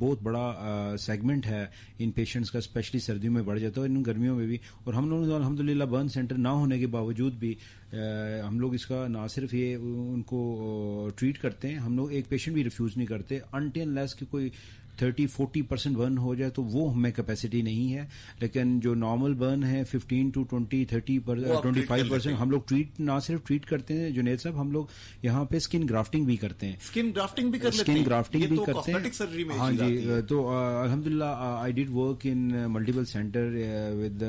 بہت بڑا سیگمنٹ ہے ان پیشنٹس کا، اسپیشلی سردیوں میں بڑھ جاتا ہے، ان گرمیوں میں بھی. اور ہم لوگوں الحمدللہ برن سینٹر نہ ہونے کے باوجود بھی ہم لوگ اس کا نہ صرف یہ ان کو ٹریٹ کرتے ہیں، ہم لوگ ایک پیشنٹ بھی ریفیوز نہیں کرتے انٹل انلیس کہ کوئی 30-40% برن ہو جائے تو وہ ہمیں کیپیسٹی نہیں ہے. لیکن جو نارمل برن ہے 15 to 20-30-25% ہم لوگ نہ صرف ٹریٹ کرتے ہیں جنید صاحب، ہم لوگ یہاں پہ اسکن گرافٹنگ بھی کرتے ہیں. اسکن گرافٹنگ بھی کرتے ہیں. ہاں جی. تو الحمدللہ I did work in multiple centre with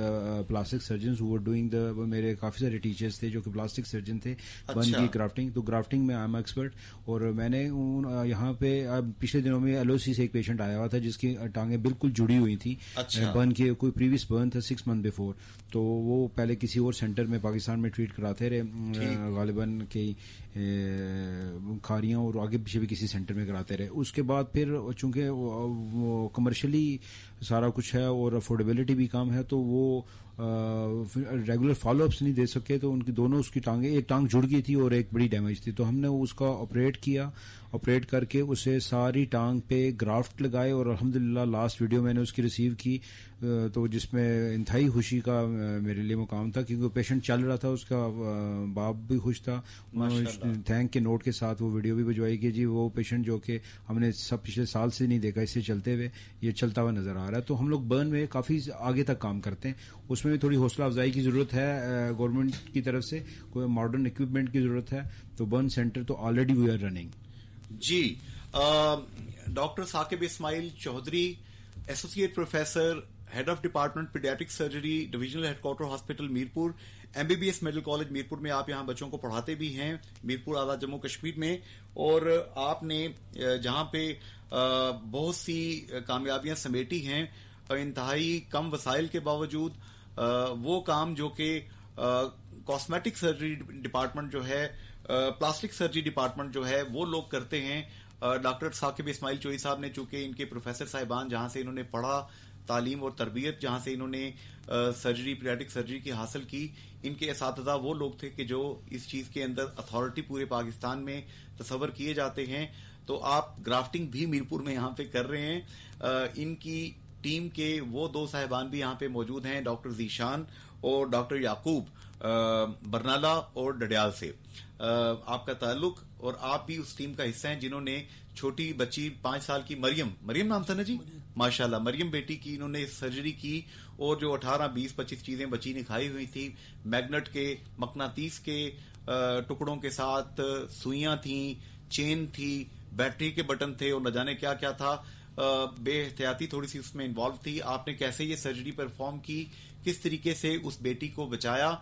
plastic surgeons who were doing میرے کافی سارے ٹیچرز تھے جو کہ پلاسٹک سرجن تھے برن کی گرافٹنگ. تو گرافٹنگ میں آئی ایم ایکسپرٹ. اور میں نے یہاں پہ پچھلے دنوں میں LOC سے ایک پیشنٹ آیا ہوا تھا جس کی ٹانگیں بالکل جڑی ہوئی تھی برن کے، کوئی پریویس برن تھا 6 months بفور. تو وہ پہلے کسی اور سینٹر میں پاکستان میں ٹریٹ کراتے رہے، غالباً کی کھاریاں اور آگے پیچھے بھی کسی سینٹر میں کراتے رہے. اس کے بعد پھر چونکہ وہ کمرشلی سارا کچھ ہے اور افورڈیبلٹی بھی کم ہے تو وہ ریگولر فالو اپس نہیں دے سکے. تو ان کی دونوں اس کی ٹانگیں، ایک ٹانگ جڑ گئی تھی اور ایک بڑی ڈیمیج تھی. تو ہم نے اس کا آپریٹ کیا، آپریٹ کر کے اسے ساری ٹانگ پہ گرافٹ لگائے اور الحمدللہ لاسٹ ویڈیو میں نے اس کی ریسیو کی تو جس میں انتہائی خوشی کا میرے لیے مقام تھا کیونکہ پیشنٹ چل رہا تھا، اس کا باپ بھی خوش تھا. تھینک کے نوٹ کے ساتھ وہ ویڈیو بھی بھجوائی کہ جی وہ پیشنٹ جو کہ ہم نے سب پچھلے سال سے نہیں دیکھا اسے چلتے ہوئے، یہ چلتا ہوا نظر آ رہا ہے. تو ہم لوگ برن میں کافی آگے تک کام کرتے ہیں. اس میں بھی تھوڑی حوصلہ افزائی کی ضرورت ہے گورنمنٹ کی طرف سے، کوئی ماڈرن اکوپمنٹ کی ضرورت ہے. تو برن سینٹر تو آلریڈی وی آر رننگ. جی doctor Saqib Ismail Chaudhry, associate professor, head of department paediatric surgery, divisional headquarter hospital Mirpur, MBBS medical college Mirpur میں آپ یہاں بچوں کو پڑھاتے بھی ہیں، میرپور آزاد جموں کشمیر میں. اور آپ نے جہاں پہ بہت سی کامیابیاں سمیٹی ہیں انتہائی کم وسائل کے باوجود، وہ کام جو کہ کاسمیٹک سرجری ڈپارٹمنٹ جو ہے، پلاسٹک سرجری ڈپارٹمنٹ جو ہے وہ لوگ کرتے ہیں. ڈاکٹر ثاقب اسماعیل چوئی صاحب نے، چونکہ ان کے پروفیسر صاحبان جہاں سے انہوں نے پڑھا، تعلیم اور تربیت جہاں سے انہوں نے سرجری، پیڈیاٹرک سرجری کی حاصل کی، ان کے اساتذہ وہ لوگ تھے کہ جو اس چیز کے اندر اتھارٹی پورے پاکستان میں تصور کیے جاتے ہیں. تو آپ گرافٹنگ بھی میرپور میں یہاں پہ کر رہے ہیں. ان کی ٹیم کے وہ 2 صاحبان بھی یہاں پہ موجود ہیں، ڈاکٹر ذیشان اور ڈاکٹر یعقوب، برنالہ اور ڈڈیال سے آپ کا تعلق، اور آپ بھی اس ٹیم کا حصہ ہیں جنہوں نے چھوٹی بچی 5 سال کی مریم نام تھا نا جی، ماشاءاللہ، مریم بیٹی کی انہوں نے سرجری کی، اور جو 18 20 25 چیزیں بچی نے کھائی ہوئی تھی، میگنٹ کے مقناطیس کے ٹکڑوں کے ساتھ سوئیاں تھیں، چین تھی، بیٹری کے بٹن تھے، اور نہ جانے کیا کیا تھا. بے احتیاطی تھوڑی سی اس میں انوالو تھی. آپ نے کیسے یہ سرجری پرفارم کی، کس طریقے سے اس بیٹی کو بچایا،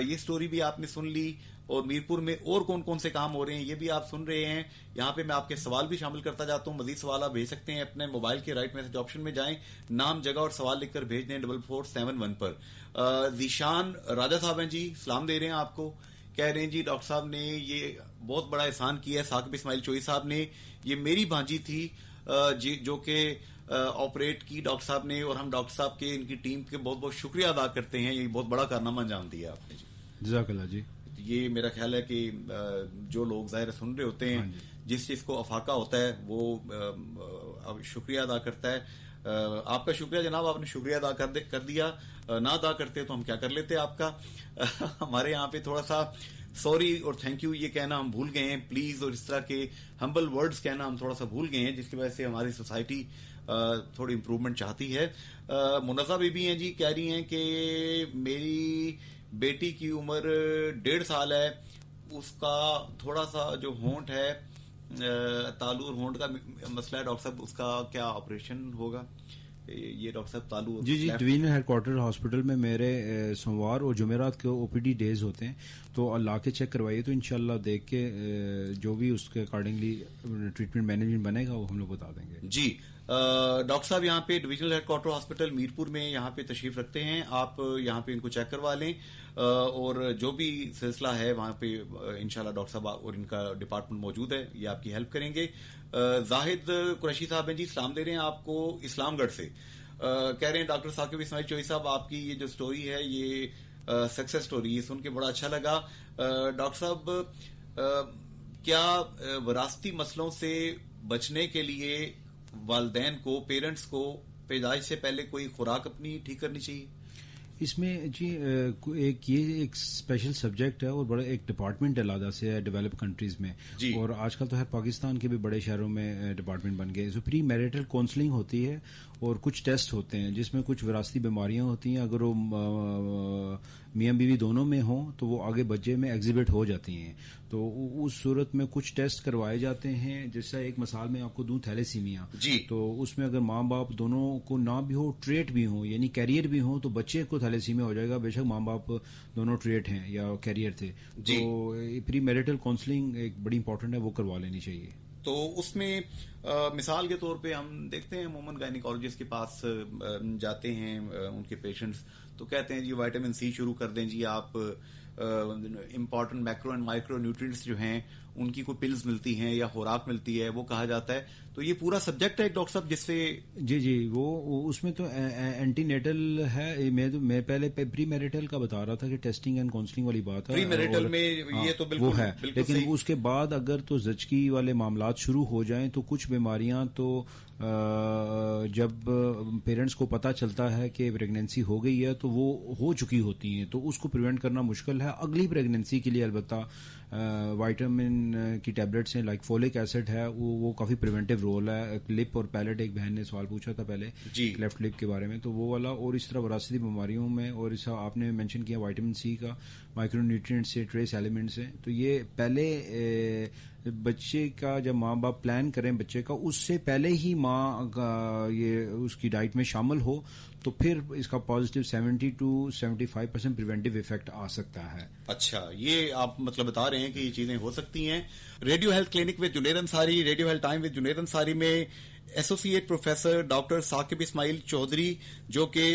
یہ سٹوری بھی آپ نے سن لی. اور میرپور میں اور کون کون سے کام ہو رہے ہیں یہ بھی آپ سن رہے ہیں. یہاں پہ میں آپ کے سوال بھی شامل کرتا جاتا ہوں. مزید سوال آپ بھیج سکتے ہیں اپنے موبائل کے رائٹ میسج آپشن میں جائیں، نام، جگہ اور سوال لکھ کر بھیج دیں 4471 پر. ذیشان راجہ صاحب ہیں جی، سلام دے رہے ہیں آپ کو. کہہ رہے ہیں جی ڈاکٹر صاحب نے یہ بہت بڑا احسان کیا ہے، ثاقب اسماعیل چوئی صاحب نے. یہ میری بھانجی تھی جو کہ آپریٹ کی ڈاکٹر صاحب نے، اور ہم ڈاکٹر صاحب کے، ان کی ٹیم کے بہت بہت شکریہ ادا کرتے ہیں. یہ بہت بڑا کارنامہ انجام دیا آپ نے جی. جزاک اللہ جی. یہ میرا خیال ہے کہ جو لوگ ظاہر سن رہے ہوتے ہیں، جس چیز کو افاقہ ہوتا ہے وہ شکریہ ادا کرتا ہے. آپ کا شکریہ جناب، آپ نے شکریہ ادا کر دیا. نہ ادا کرتے تو ہم کیا کر لیتے آپ کا. ہمارے یہاں پہ تھوڑا سا سوری اور تھینک یو یہ کہنا ہم بھول گئے ہیں، پلیز، اور اس طرح کے ہمبل ورڈز کہنا ہم تھوڑا سا بھول گئے ہیں، جس کی وجہ سے ہماری سوسائٹی تھوڑی امپروومنٹ چاہتی ہے. منزہ بی بی ہیں جی، کہہ رہی ہیں کہ میری بیٹی کی عمر 1.5 سال ہے، اس کا تھوڑا سا جو ہونٹ ہے، تالو اور ہونٹ کا مسئلہ ہے. ڈاکٹر صاحب اس کا کیا آپریشن ہوگا؟ یہ ڈاکٹر صاحب تالو جی ڈویژنل ہیڈ کوارٹر ہاسپٹل میں میرے سوموار اور جمعرات کے او پی ڈی ڈیز ہوتے ہیں، تو اللہ کے چیک کروائیے، تو انشاءاللہ دیکھ کے جو بھی اس کے اکارڈنگلی ٹریٹمنٹ مینجمنٹ بنے گا وہ ہم لوگ بتا دیں گے. جی ڈاکٹر صاحب یہاں پہ divisional headquarter hospital Mirpur میں یہاں پہ تشریف رکھتے ہیں. آپ یہاں پہ ان کو چیک کروا لیں، اور جو بھی سلسلہ ہے وہاں پہ انشاءاللہ ڈاکٹر صاحب اور ان کا ڈپارٹمنٹ موجود ہے، یہ آپ کی ہیلپ کریں گے. زاہد قریشی صاحب ہیں جی، سلام دے رہے ہیں آپ کو اسلام گڑھ سے. کہہ رہے ہیں ڈاکٹر ثاقب اسماعیل چوئی صاحب، آپ کی یہ جو سٹوری ہے یہ سکسیس سٹوری، یہ سن کے بڑا اچھا لگا. ڈاکٹر صاحب کیا وراثتی مسئلوں سے بچنے کے لیے والدین کو، پیرنٹس کو پیدائش سے پہلے کوئی خوراک اپنی ٹھیک کرنی چاہیے؟ اس میں جی ایک اسپیشل سبجیکٹ ہے، اور بڑا ایک ڈپارٹمنٹ علیحدہ سے ہے ڈیولپ کنٹریز میں جی. اور آج کل تو ہر پاکستان کے بھی بڑے شہروں میں ڈپارٹمنٹ بن گئے. پری میرٹل کاؤنسلنگ ہوتی ہے، اور کچھ ٹیسٹ ہوتے ہیں جس میں کچھ وراثتی بیماریاں ہوتی ہیں، اگر وہ میاں بیوی دونوں میں ہوں تو وہ آگے بچے میں ایگزیبٹ ہو جاتی ہیں. تو اس صورت میں کچھ ٹیسٹ کروائے جاتے ہیں، جیسا ایک مثال میں آپ کو دوں تھیلیسیمیا جی. تو اس میں اگر ماں باپ دونوں کو نہ بھی ہو، ٹریٹ بھی ہوں، یعنی کیریئر بھی ہوں، تو بچے کو تھیلیسیمیا ہو جائے گا، بے شک ماں باپ دونوں ٹریٹ ہیں یا کیریئر تھے جی. تو پری میرٹل کاؤنسلنگ ایک بڑی امپورٹنٹ ہے، وہ کروا لینی چاہیے. تو اس میں مثال کے طور پہ ہم دیکھتے ہیں عموماً گائنیکالوجسٹ کے پاس جاتے ہیں ان کے پیشنٹس، تو کہتے ہیں جی وائٹامن سی شروع کر دیں جی آپ، important macro and micro nutrients جو ہیں ان کی کوئی پلز ملتی ہیں یا خوراک ملتی ہے، وہ کہا جاتا ہے. تو یہ پورا سبجیکٹ ہے ڈاکٹر صاحب جس سے جی وہ اس میں تو اینٹی نیٹل ہے. میں پہلے پری میرٹل کا بتا رہا تھا کہ ٹیسٹنگ اینڈ کاؤنسلنگ والی بات ہے، پری میرٹل میں یہ تو بالکل وہ ہے، لیکن اس کے بعد اگر تو زچگی والے معاملات شروع ہو جائیں تو کچھ بیماریاں تو جب پیرنٹس کو پتہ چلتا ہے کہ پریگنینسی ہو گئی ہے تو وہ ہو چکی ہوتی ہیں، تو اس کو پریونٹ کرنا مشکل ہے. اگلی پریگنینسی کے لیے البتہ وائٹامن کی ٹیبلٹس ہیں، لائک فولک ایسڈ ہے، وہ کافی پریونٹیو رول ہے. لپ اور پیلٹ، ایک بہن نے سوال پوچھا تھا پہلے جی لیفٹ لپ کے بارے میں، تو وہ والا. اور اس طرح وراثتی بیماریوں میں، اور اس آپ نے مینشن کیا وائٹامن سی کا، مائکرو نیوٹرینٹس سے، ٹریس ایلیمنٹس ہیں. تو یہ پہلے بچے کا جب ماں باپ پلان کریں بچے کا، اس سے پہلے ہی ماں کا یہ اس کی ڈائٹ میں شامل ہو، تو پھر اس کا پازیٹیو 70 to 75% پریونٹیو ایفیکٹ آ سکتا ہے. اچھا، یہ آپ مطلب بتا رہے ہیں کہ یہ چیزیں ہو سکتی ہیں. Radio health clinic with Junaid Ansari, radio health time with Junaid Ansari میں ایسوسی at professor doctor Saqib Ismail Chaudhry, جو کہ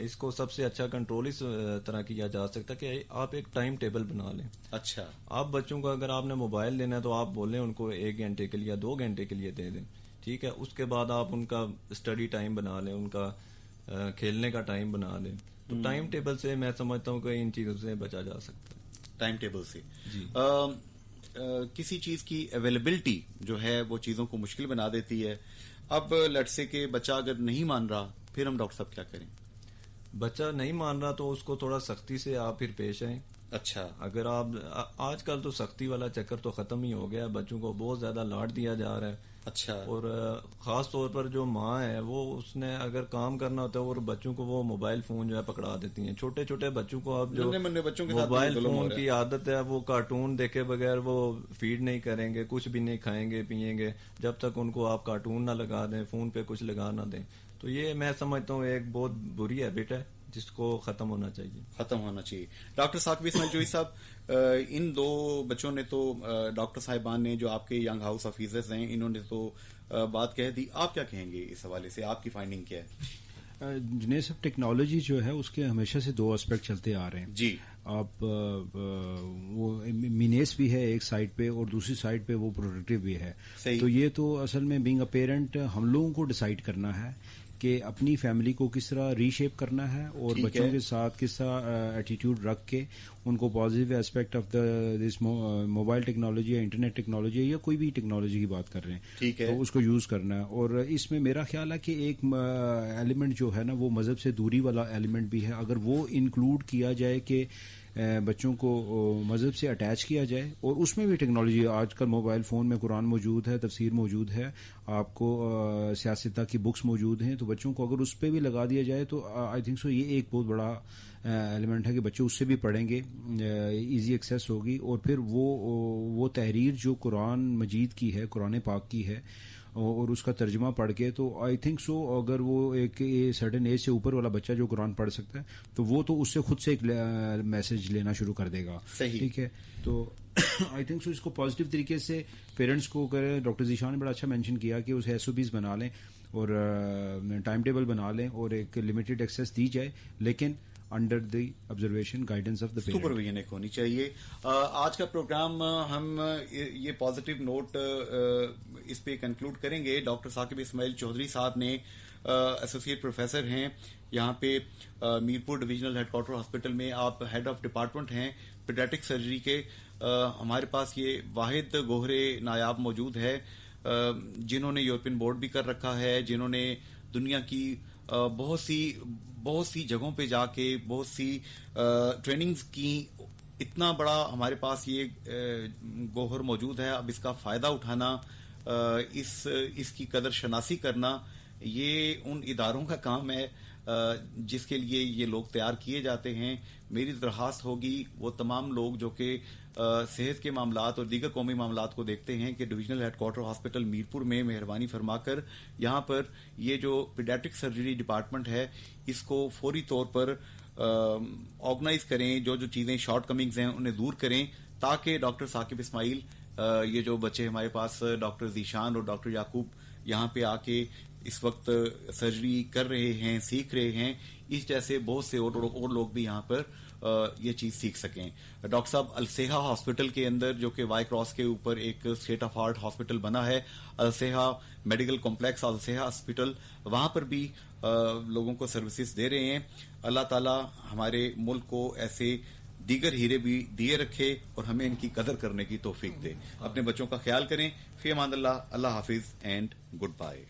اس کو سب سے اچھا کنٹرول اس طرح کیا جا سکتا ہے کہ آپ ایک ٹائم ٹیبل بنا لیں. اچھا, آپ بچوں کو اگر آپ نے موبائل دینا ہے تو آپ بولیں ان کو 1 گھنٹے کے لیے 2 گھنٹے کے لیے دے دیں, ٹھیک ہے. اس کے بعد آپ ان کا اسٹڈی ٹائم بنا لیں, ان کا کھیلنے کا ٹائم بنا لیں. تو ٹائم ٹیبل سے میں سمجھتا ہوں کہ ان چیزوں سے بچا جا سکتا ہے. ٹائم ٹیبل سے جی. کسی چیز کی اویلیبلٹی جو ہے وہ چیزوں کو مشکل بنا دیتی ہے. اب لیٹس سے کہ بچہ اگر نہیں مان رہا, پھر ہم ڈاکٹر صاحب کیا کریں؟ بچہ نہیں مان رہا تو اس کو تھوڑا سختی سے آپ پھر پیش آئیں. اچھا, اگر آپ آج کل تو سختی والا چکر تو ختم ہی ہو گیا, بچوں کو بہت زیادہ لاڈ دیا جا رہا ہے. اچھا, اور خاص طور پر جو ماں ہے وہ اس نے اگر کام کرنا ہوتا ہے اور بچوں کو وہ موبائل فون جو ہے پکڑا دیتی ہیں. چھوٹے چھوٹے بچوں کو اب جو موبائل فون کی عادت ہے وہ کارٹون دیکھے بغیر وہ فیڈ نہیں کریں گے, کچھ بھی نہیں کھائیں گے پیئیں گے جب تک ان کو آپ کارٹون نہ لگا دیں, فون پہ کچھ لگا نہ دیں. تو یہ میں سمجھتا ہوں ایک بہت بری ہیبٹ ہے جس کو ختم ہونا چاہیے. ڈاکٹر ثاقب اسماعیل جوئی صاحب, ان 2 بچوں نے تو ڈاکٹر صاحبان نے جو آپ کے ینگ ہاؤس آفیسرز ہیں انہوں نے تو بات کہہ دی, آپ کیا کہیں گے اس حوالے سے؟ آپ کی فائنڈنگ کیا ہے؟ جنید صاحب, ٹیکنالوجی جو ہے اس کے ہمیشہ سے 2 اسپیکٹ چلتے آ رہے ہیں. جی, آپ وہ مینیس بھی ہے ایک سائڈ پہ اور دوسری سائڈ پہ وہ پروڈکٹیو بھی ہے. تو یہ تو اصل میں بینگ اے پیرنٹ ہم لوگوں کو ڈیسائیڈ کرنا ہے کہ اپنی فیملی کو کس طرح ری شیپ کرنا ہے اور بچوں کے ساتھ کس طرح ایٹیٹیوڈ رکھ کے ان کو positive aspect of this mobile technology یا انٹرنیٹ ٹیکنالوجی یا کوئی بھی ٹیکنالوجی کی بات کر رہے ہیں تو اس کو یوز کرنا ہے. اور اس میں میرا خیال ہے کہ ایک ایلیمنٹ جو ہے نا وہ مذہب سے دوری والا ایلیمنٹ بھی ہے. اگر وہ انکلوڈ کیا جائے کہ بچوں کو مذہب سے اٹیچ کیا جائے, اور اس میں بھی ٹیکنالوجی آج کل موبائل فون میں قرآن موجود ہے, تفسیر موجود ہے, آپ کو سیاستہ کی بکس موجود ہیں, تو بچوں کو اگر اس پہ بھی لگا دیا جائے تو آئی تھنک سو یہ ایک بہت بڑا ایلیمنٹ ہے کہ بچے اس سے بھی پڑھیں گے, ایزی ایکسیس ہوگی. اور پھر وہ تحریر جو قرآن مجید کی ہے, قرآن پاک کی ہے, اور اس کا ترجمہ پڑھ کے, تو آئی تھنک سو اگر وہ ایک سرٹن ایج سے اوپر والا بچہ جو قرآن پڑھ سکتا ہے تو وہ تو اس سے خود سے ایک میسج لینا شروع کر دے گا. ٹھیک ہے, تو آئی تھنک سو اس کو پازیٹیو طریقے سے پیرنٹس کو کریں. ڈاکٹر ذیشان نے بڑا اچھا مینشن کیا کہ اسے SOPs بنا لیں اور ٹائم ٹیبل بنا لیں اور ایک لمیٹڈ ایکسیس دی جائے, لیکن under the observation guidance of the parent. Supervision ایک ہونی چاہیے. آج کا پروگرام ہم یہ پازیٹیو نوٹ اس پہ کنکلوڈ کریں گے. ڈاکٹر ثاقب اسماعیل چودھری صاحب نے ایسوسیٹ پروفیسر ہیں یہاں پہ Mirpur divisional headquarter hospital میں, آپ ہیڈ آف ڈپارٹمنٹ ہیں پیڈیاٹرک سرجری کے. ہمارے پاس یہ واحد گوہرے نایاب موجود ہے جنہوں نے یورپین بورڈ بھی کر رکھا ہے, جنہوں نے دنیا کی بہت سی جگہوں پہ جا کے بہت سی ٹریننگز کی. اتنا بڑا ہمارے پاس یہ گوہر موجود ہے. اب اس کا فائدہ اٹھانا, اس کی قدر شناسی کرنا, یہ ان اداروں کا کام ہے جس کے لیے یہ لوگ تیار کیے جاتے ہیں. میری درخواست ہوگی وہ تمام لوگ جو کہ صحت کے معاملات اور دیگر قومی معاملات کو دیکھتے ہیں کہ divisional headquarter hospital Mirpur میں مہربانی فرما کر یہاں پر یہ جو پیڈیاٹرک سرجری ڈپارٹمنٹ ہے اس کو فوری طور پر آرگنائز کریں, جو چیزیں شارٹ کمنگز ہیں انہیں دور کریں, تاکہ ڈاکٹر ثاقب اسماعیل یہ جو بچے ہمارے پاس ڈاکٹر ذیشان اور ڈاکٹر یعقوب یہاں پہ آ کے اس وقت سرجری کر رہے ہیں, سیکھ رہے ہیں, اس جیسے بہت سے اور لوگ بھی یہاں پر یہ چیز سیکھ سکیں. ڈاکٹر صاحب السیحا ہاسپٹل کے اندر جو کہ وائی کراس کے اوپر ایک اسٹیٹ آف آرٹ ہاسپٹل بنا ہے, السیحا میڈیکل کمپلیکس السیحا ہاسپٹل, وہاں پر بھی لوگوں کو سروسز دے رہے ہیں. اللہ تعالی ہمارے ملک کو ایسے دیگر ہیرے بھی دیے رکھے اور ہمیں ان کی قدر کرنے کی توفیق دے. اپنے بچوں کا خیال کریں. فی امان اللہ. اللہ حافظ اینڈ گڈ بائے.